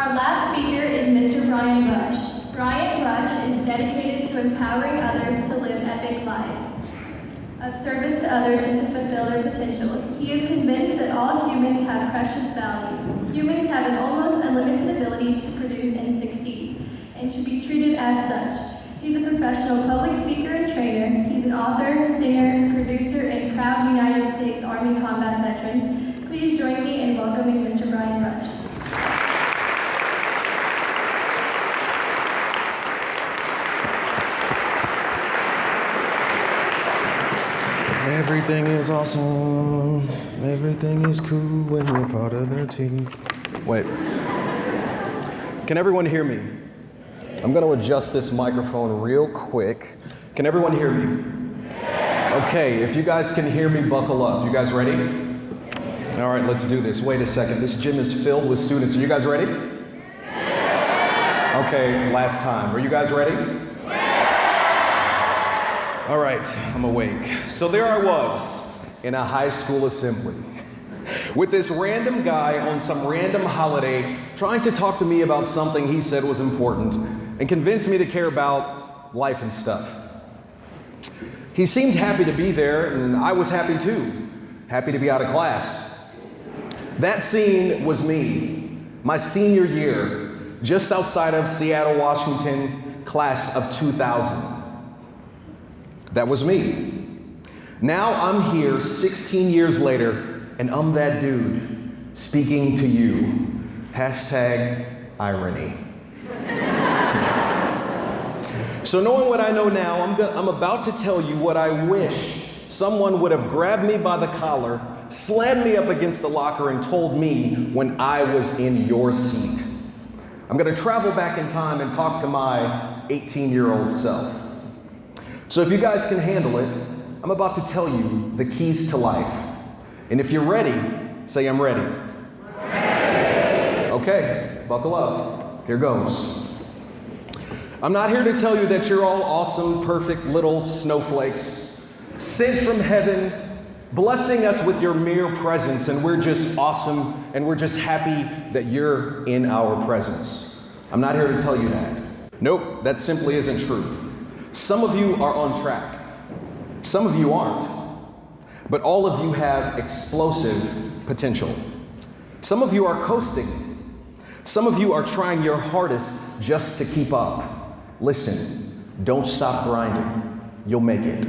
Our last speaker is Mr. Bryan Rush. Bryan Rush is dedicated to empowering others to live epic lives of service to others and to fulfill their potential. He is convinced that all humans have precious value. Humans have an almost unlimited ability to produce and succeed, and should be treated as such. He's a professional public speaker and trainer. He's an author, singer, producer, and proud United States Army combat veteran. Please join me in welcoming Mr. Bryan Rush. Everything is awesome. Everything is cool when you're part of their team. Wait. Can everyone hear me? I'm going to adjust this microphone real quick. Can everyone hear me? Okay, if you guys can hear me, buckle up. You guys ready? All right, let's do this. Wait a second. This gym is filled with students. Are you guys ready? Okay, last time. Are you guys ready? All right, I'm awake. So there I was in a high school assembly with this random guy on some random holiday trying to talk to me about something he said was important and convince me to care about life and stuff. He seemed happy to be there, and I was happy too. Happy to be out of class. That scene was me, my senior year, just outside of Seattle, Washington, class of 2000. That was me. Now I'm here 16 years later, and I'm that dude speaking to you. #irony. So knowing what I know now, I'm about to tell you what I wish someone would have grabbed me by the collar, slammed me up against the locker, and told me when I was in your seat. I'm gonna travel back in time and talk to my 18-year-old self. So if you guys can handle it, I'm about to tell you the keys to life. And if you're ready, say I'm ready. Okay, buckle up. Here goes. I'm not here to tell you that you're all awesome, perfect little snowflakes, sent from heaven, blessing us with your mere presence, and we're just awesome, and we're just happy that you're in our presence. I'm not here to tell you that. Nope, that simply isn't true. Some of you are on track. Some of you aren't. But all of you have explosive potential. Some of you are coasting. Some of you are trying your hardest just to keep up. Listen, don't stop grinding. You'll make it.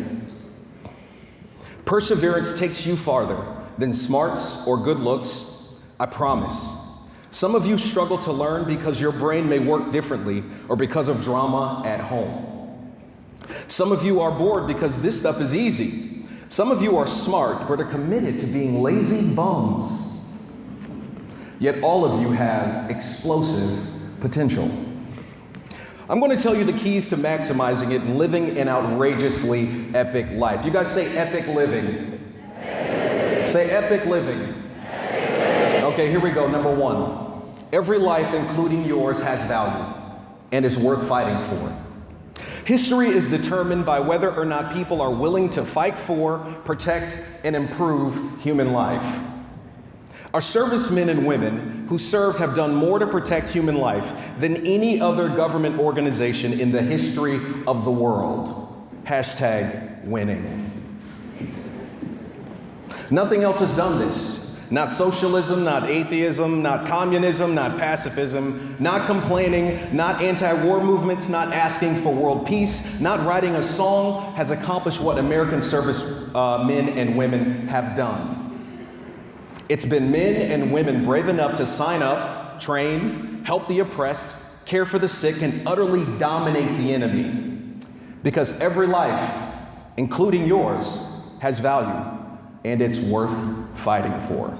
Perseverance takes you farther than smarts or good looks, I promise. Some of you struggle to learn because your brain may work differently or because of drama at home. Some of you are bored because this stuff is easy. Some of you are smart but are committed to being lazy bums. Yet all of you have explosive potential. I'm going to tell you the keys to maximizing it and living an outrageously epic life. You guys say epic living. Say epic living. Okay, here we go. Number one. Every life, including yours, has value and is worth fighting for. History is determined by whether or not people are willing to fight for, protect, and improve human life. Our servicemen and women who served have done more to protect human life than any other government organization in the history of the world. #winning. Nothing else has done this. Not socialism, not atheism, not communism, not pacifism, not complaining, not anti-war movements, not asking for world peace, not writing a song has accomplished what American service men and women have done. It's been men and women brave enough to sign up, train, help the oppressed, care for the sick, and utterly dominate the enemy. Because every life, including yours, has value, and it's worth fighting for.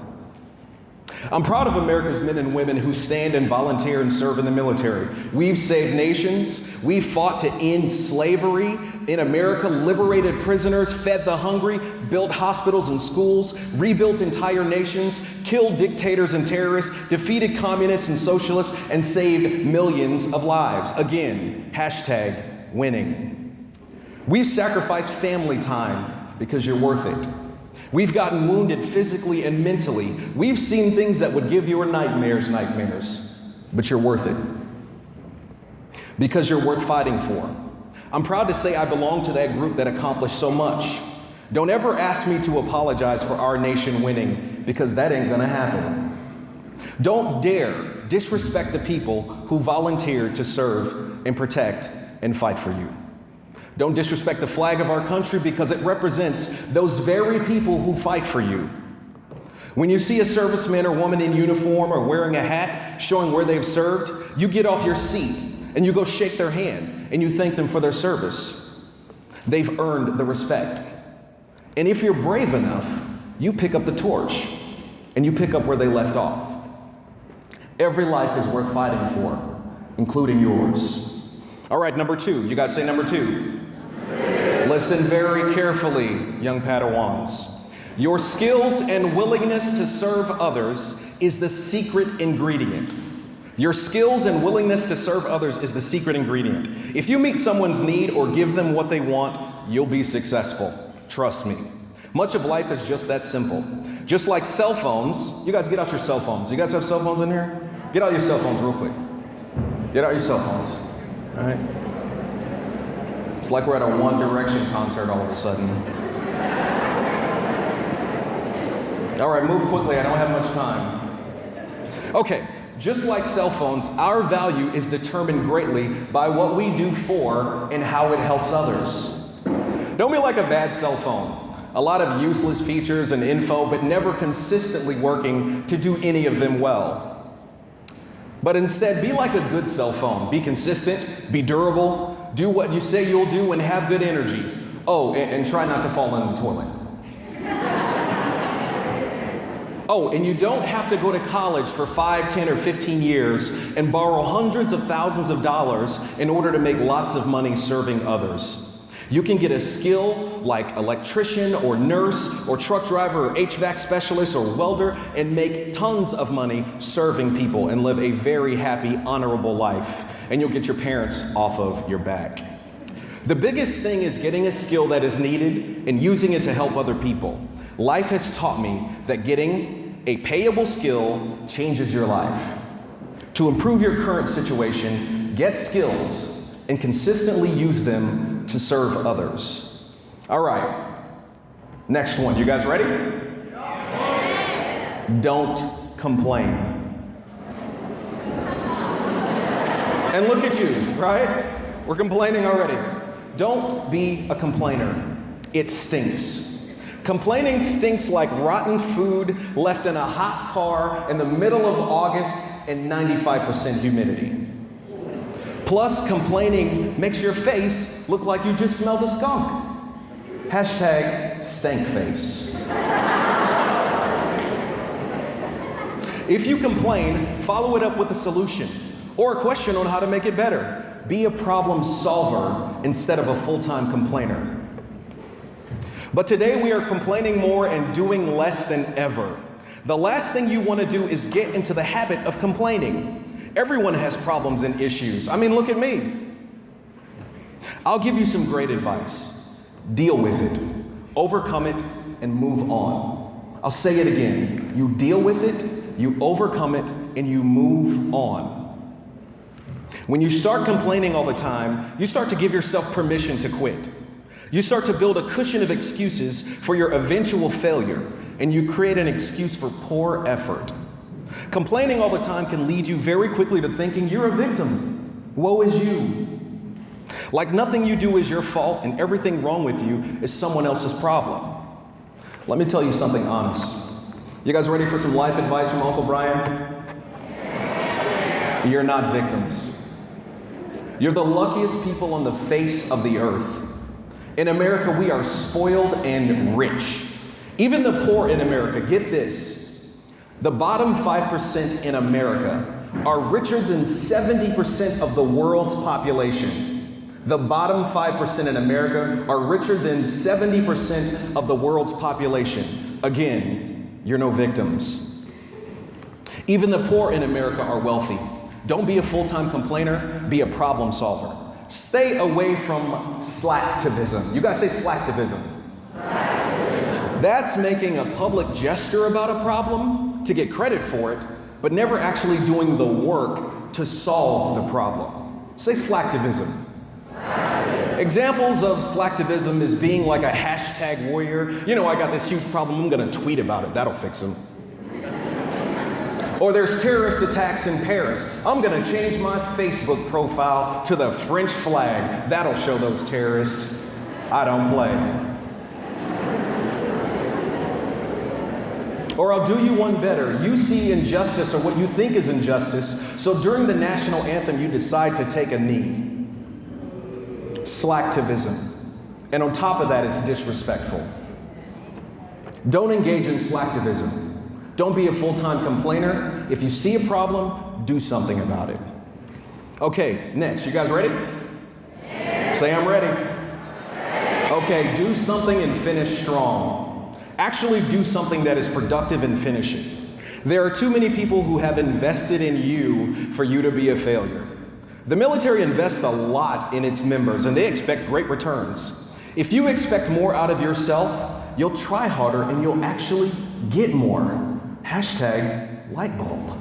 I'm proud of America's men and women who stand and volunteer and serve in the military. We've saved nations. We've fought to end slavery in America, liberated prisoners, fed the hungry, built hospitals and schools, rebuilt entire nations, killed dictators and terrorists, defeated communists and socialists, and saved millions of lives. Again, #winning. We've sacrificed family time because you're worth it. We've gotten wounded physically and mentally. We've seen things that would give your nightmares. but you're worth it. Because you're worth fighting for. I'm proud to say I belong to that group that accomplished so much. Don't ever ask me to apologize for our nation winning, because that ain't gonna happen. Don't dare disrespect the people who volunteered to serve and protect and fight for you. Don't disrespect the flag of our country, because it represents those very people who fight for you. When you see a serviceman or woman in uniform or wearing a hat showing where they've served, you get off your seat and you go shake their hand and you thank them for their service. They've earned the respect. And if you're brave enough, you pick up the torch and you pick up where they left off. Every life is worth fighting for, including yours. All right, number 2. You guys say number 2. Listen very carefully, young Padawans. Your skills and willingness to serve others is the secret ingredient. Your skills and willingness to serve others is the secret ingredient. If you meet someone's need or give them what they want, you'll be successful. Trust me. Much of life is just that simple. Just like cell phones. You guys get out your cell phones. You guys have cell phones in here? Get out your cell phones real quick. Get out your cell phones. All right? It's like we're at a One Direction concert all of a sudden. All right, move quickly. I don't have much time. Okay. Just like cell phones, our value is determined greatly by what we do for and how it helps others. Don't be like a bad cell phone. A lot of useless features and info, but never consistently working to do any of them well. But instead, be like a good cell phone. Be consistent, be durable, do what you say you'll do, and have good energy. Oh, and try not to fall in the toilet. Oh, and you don't have to go to college for 5, 10, or 15 years and borrow hundreds of thousands of dollars in order to make lots of money serving others. You can get a skill like electrician or nurse or truck driver or HVAC specialist or welder and make tons of money serving people and live a very happy, honorable life. And you'll get your parents off of your back. The biggest thing is getting a skill that is needed and using it to help other people. Life has taught me that getting a payable skill changes your life. To improve your current situation, get skills and consistently use them to serve others. All right, next one. You guys ready? Don't complain. And look at you, right? We're complaining already. Don't be a complainer. It stinks. Complaining stinks like rotten food left in a hot car in the middle of August and 95% humidity. Plus, complaining makes your face look like you just smelled a skunk. Hashtag stankface. If you complain, follow it up with a solution or a question on how to make it better. Be a problem solver instead of a full-time complainer. But today we are complaining more and doing less than ever. The last thing you want to do is get into the habit of complaining. Everyone has problems and issues. I mean, look at me. I'll give you some great advice. Deal with it, overcome it, and move on. I'll say it again. You deal with it, you overcome it, and you move on. When you start complaining all the time, you start to give yourself permission to quit. You start to build a cushion of excuses for your eventual failure, and you create an excuse for poor effort. Complaining all the time can lead you very quickly to thinking you're a victim. Woe is you. Like nothing you do is your fault and everything wrong with you is someone else's problem. Let me tell you something honest. You guys ready for some life advice from Uncle Bryan? You're not victims. You're the luckiest people on the face of the earth. In America, we are spoiled and rich. Even the poor in America, get this. The bottom 5% in America are richer than 70% of the world's population. The bottom 5% in America are richer than 70% of the world's population. Again, you're no victims. Even the poor in America are wealthy. Don't be a full-time complainer, be a problem solver. Stay away from slacktivism. You guys say slacktivism. That's making a public gesture about a problem to get credit for it, but never actually doing the work to solve the problem. Say slacktivism. Examples of slacktivism is being like a hashtag warrior. You know, I got this huge problem, I'm gonna tweet about it, that'll fix them. Or there's terrorist attacks in Paris. I'm gonna change my Facebook profile to the French flag. That'll show those terrorists I don't play. Or I'll do you one better. You see injustice or what you think is injustice, so during the national anthem you decide to take a knee. Slacktivism. And on top of that, it's disrespectful. Don't engage in slacktivism. Don't be a full-time complainer. If you see a problem, do something about it. Okay, next. You guys ready? Say I'm ready. Okay, do something and finish strong. Actually do something that is productive and finish it. There are too many people who have invested in you for you to be a failure. The military invests a lot in its members and they expect great returns. If you expect more out of yourself, you'll try harder and you'll actually get more. Hashtag light bulb.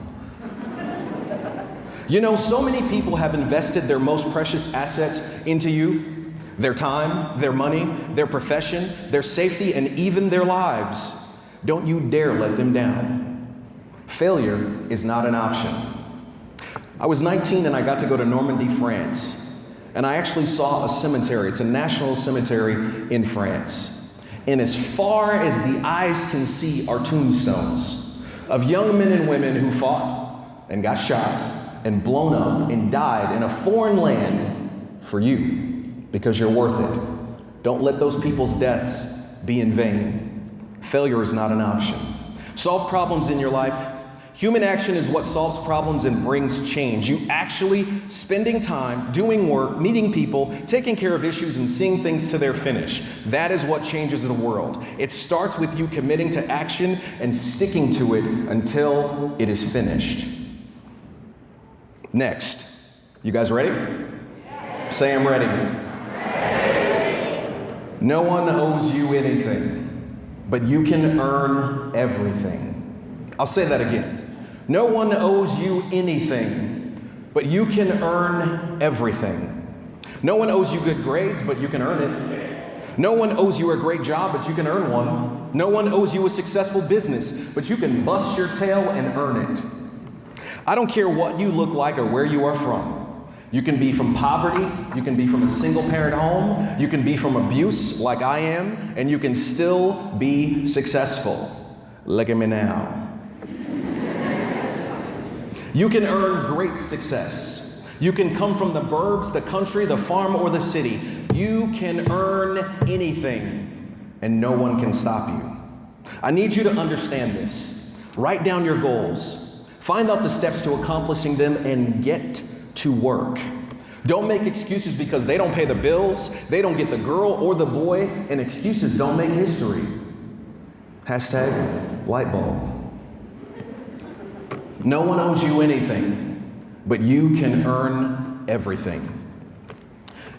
You know, so many people have invested their most precious assets into you, their time, their money, their profession, their safety, and even their lives. Don't you dare let them down. Failure is not an option. I was 19 and I got to go to Normandy, France. And I actually saw a cemetery. It's a national cemetery in France. And as far as the eyes can see are tombstones of young men and women who fought and got shot and blown up and died in a foreign land for you because you're worth it. Don't let those people's deaths be in vain. Failure is not an option. Solve problems in your life. Human action is what solves problems and brings change. You actually spending time, doing work, meeting people, taking care of issues, and seeing things to their finish. That is what changes the world. It starts with you committing to action and sticking to it until it is finished. Next. You guys ready? Say I'm ready. No one owes you anything, but you can earn everything. I'll say that again. No one owes you anything, but you can earn everything. No one owes you good grades, but you can earn it. No one owes you a great job, but you can earn one. No one owes you a successful business, but you can bust your tail and earn it. I don't care what you look like or where you are from. You can be from poverty, you can be from a single parent home, you can be from abuse like I am, and you can still be successful. Look at me now. You can earn great success. You can come from the burbs, the country, the farm, or the city. You can earn anything, and no one can stop you. I need you to understand this. Write down your goals. Find out the steps to accomplishing them and get to work. Don't make excuses because they don't pay the bills, they don't get the girl or the boy, and excuses don't make history. Hashtag light bulb. No one owes you anything, but you can earn everything.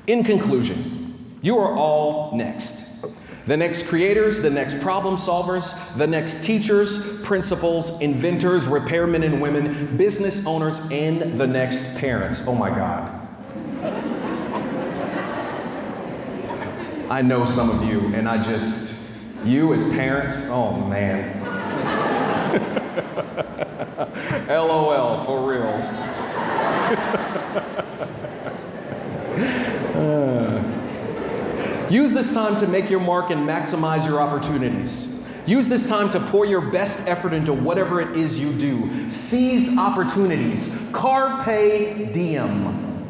In conclusion, you are all next. The next creators, the next problem solvers, the next teachers, principals, inventors, repairmen and women, business owners, and the next parents. Oh my God. I know some of you, and you as parents, oh man. LOL, for real. Use this time to make your mark and maximize your opportunities. Use this time to pour your best effort into whatever it is you do. Seize opportunities. Carpe diem.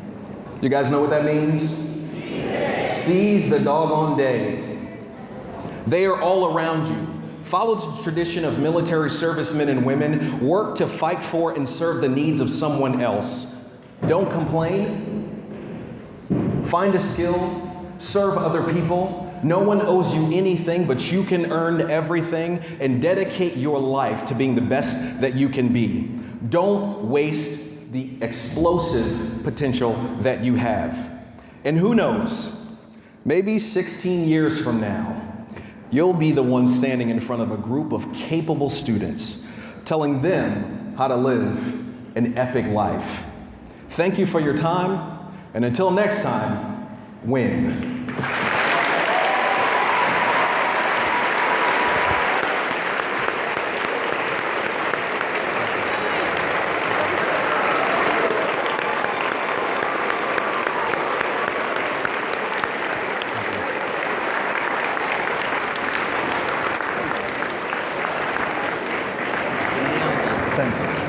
You guys know what that means? Seize the doggone day. They are all around you. Follow the tradition of military servicemen and women. Work to fight for and serve the needs of someone else. Don't complain. Find a skill. Serve other people. No one owes you anything, but you can earn everything, and dedicate your life to being the best that you can be. Don't waste the explosive potential that you have. And who knows, maybe 16 years from now, you'll be the one standing in front of a group of capable students, telling them how to live an epic life. Thank you for your time, and until next time, win. Thanks.